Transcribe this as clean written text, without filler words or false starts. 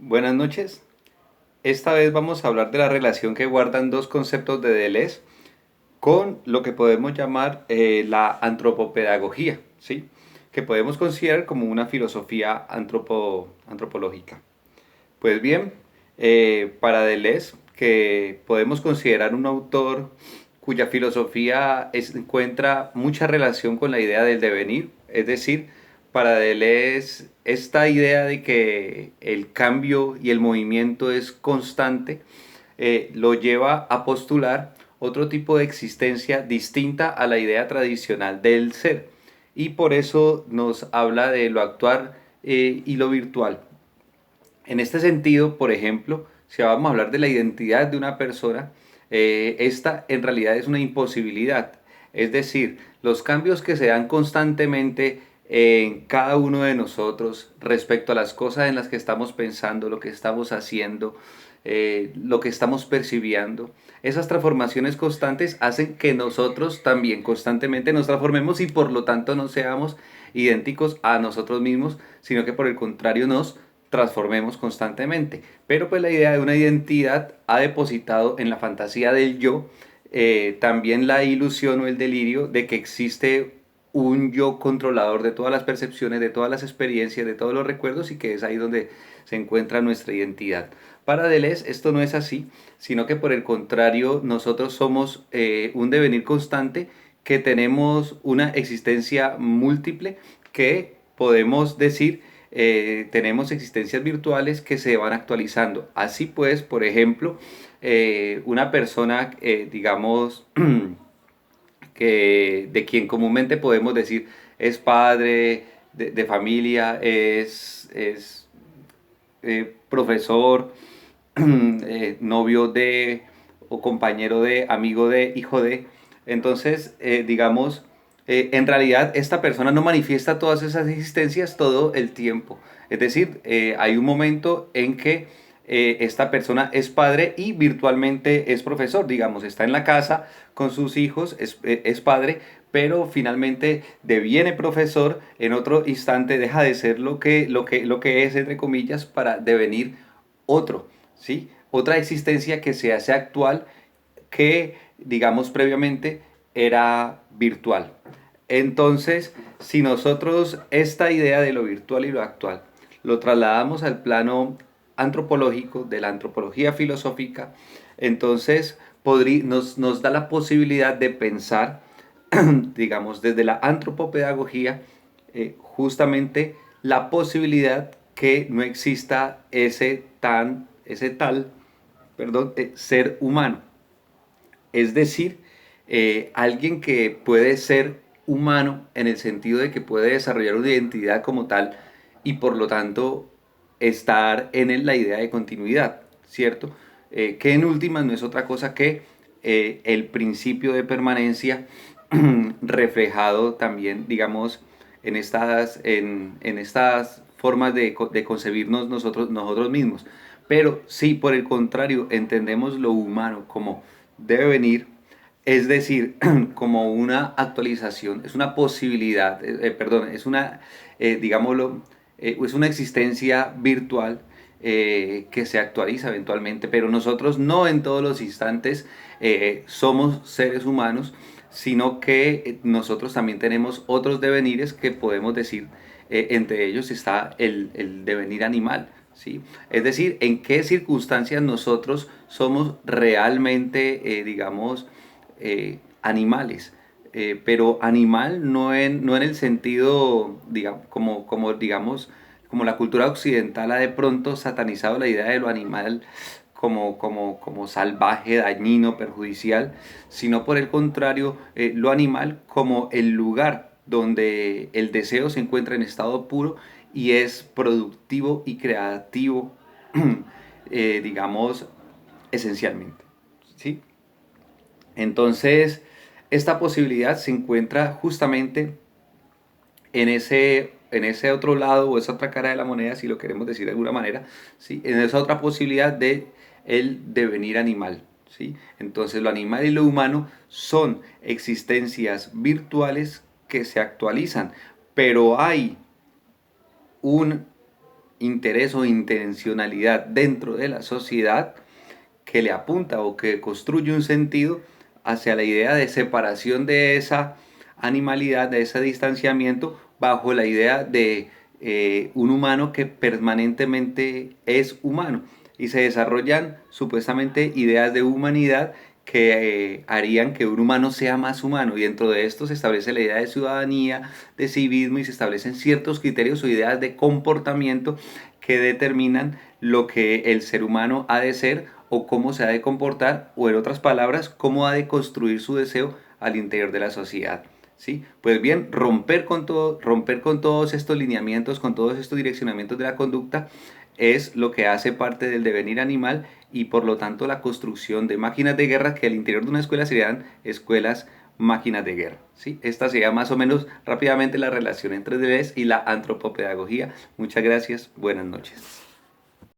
Buenas noches. Esta vez vamos a hablar de la relación que guardan dos conceptos de Deleuze con lo que podemos llamar la antropopedagogía, ¿sí? Que podemos considerar como una filosofía antropológica. Pues bien, para Deleuze, que podemos considerar un autor cuya filosofía encuentra mucha relación con la idea del devenir, es decir, para Deleuze esta idea de que el cambio y el movimiento es constante, lo lleva a postular otro tipo de existencia distinta a la idea tradicional del ser. Y por eso nos habla de lo actual y lo virtual. En este sentido, por ejemplo, si vamos a hablar de la identidad de una persona, esta en realidad es una imposibilidad. Es decir, los cambios que se dan constantemente en cada uno de nosotros respecto a las cosas en las que estamos pensando, lo que estamos haciendo, lo que estamos percibiendo, esas transformaciones constantes hacen que nosotros también constantemente nos transformemos y por lo tanto no seamos idénticos a nosotros mismos, sino que por el contrario nos transformemos constantemente. Pero pues la idea de una identidad ha depositado en la fantasía del yo también la ilusión o el delirio de que existe un yo controlador de todas las percepciones, de todas las experiencias, de todos los recuerdos y que es ahí donde se encuentra nuestra identidad. Para Deleuze esto no es así, sino que por el contrario nosotros somos un devenir constante que tenemos una existencia múltiple que podemos decir tenemos existencias virtuales que se van actualizando. Así pues, por ejemplo, una persona, digamos, que, de quien comúnmente podemos decir es padre de familia, es profesor, novio de, o compañero de, amigo de, hijo de. Entonces, digamos, en realidad esta persona no manifiesta todas esas existencias todo el tiempo. Es decir, hay un momento en que esta persona es padre y virtualmente es profesor, digamos, está en la casa con sus hijos, es padre, pero finalmente deviene profesor, en otro instante deja de ser lo que es, entre comillas, para devenir otro, ¿sí? Otra existencia que se hace actual que, digamos, previamente era virtual. Entonces, si nosotros esta idea de lo virtual y lo actual lo trasladamos al plano antropológico, de la antropología filosófica, entonces nos da la posibilidad de pensar, digamos, desde la antropopedagogía, justamente la posibilidad que no exista ese tal, perdón, ser humano. Es decir, alguien que puede ser humano en el sentido de que puede desarrollar una identidad como tal y por lo tanto estar en él la idea de continuidad, ¿cierto? Que en últimas no es otra cosa que el principio de permanencia reflejado también, digamos, en estas formas de concebirnos nosotros mismos. Pero si por el contrario entendemos lo humano como debe venir, es decir, como una actualización, es una posibilidad, perdón, es una, digámoslo, es una existencia virtual que se actualiza eventualmente, pero nosotros no en todos los instantes somos seres humanos, sino que nosotros también tenemos otros devenires que podemos decir, entre ellos está el devenir animal. ¿Sí? Es decir, en qué circunstancias nosotros somos realmente, digamos, animales. Pero animal no en el sentido, digamos, digamos, como la cultura occidental ha de pronto satanizado la idea de lo animal como salvaje, dañino, perjudicial, sino por el contrario, lo animal como el lugar donde el deseo se encuentra en estado puro y es productivo y creativo, digamos, esencialmente. ¿Sí? Entonces, esta posibilidad se encuentra justamente en ese otro lado o esa otra cara de la moneda, si lo queremos decir de alguna manera, ¿sí? En esa otra posibilidad de el devenir animal. ¿Sí? Entonces lo animal y lo humano son existencias virtuales que se actualizan, pero hay un interés o intencionalidad dentro de la sociedad que le apunta o que construye un sentido hacia la idea de separación de esa animalidad, de ese distanciamiento, bajo la idea de un humano que permanentemente es humano. Y se desarrollan supuestamente ideas de humanidad que harían que un humano sea más humano, y dentro de esto se establece la idea de ciudadanía, de civismo, y se establecen ciertos criterios o ideas de comportamiento que determinan lo que el ser humano ha de ser o cómo se ha de comportar, o en otras palabras, cómo ha de construir su deseo al interior de la sociedad. ¿Sí? Pues bien, romper con todos estos lineamientos, con todos estos direccionamientos de la conducta, es lo que hace parte del devenir animal, y por lo tanto la construcción de máquinas de guerra que al interior de una escuela serían escuelas máquinas de guerra. ¿Sí? Esta sería más o menos rápidamente la relación entre Deleuze y la antropopedagogía. Muchas gracias, buenas noches.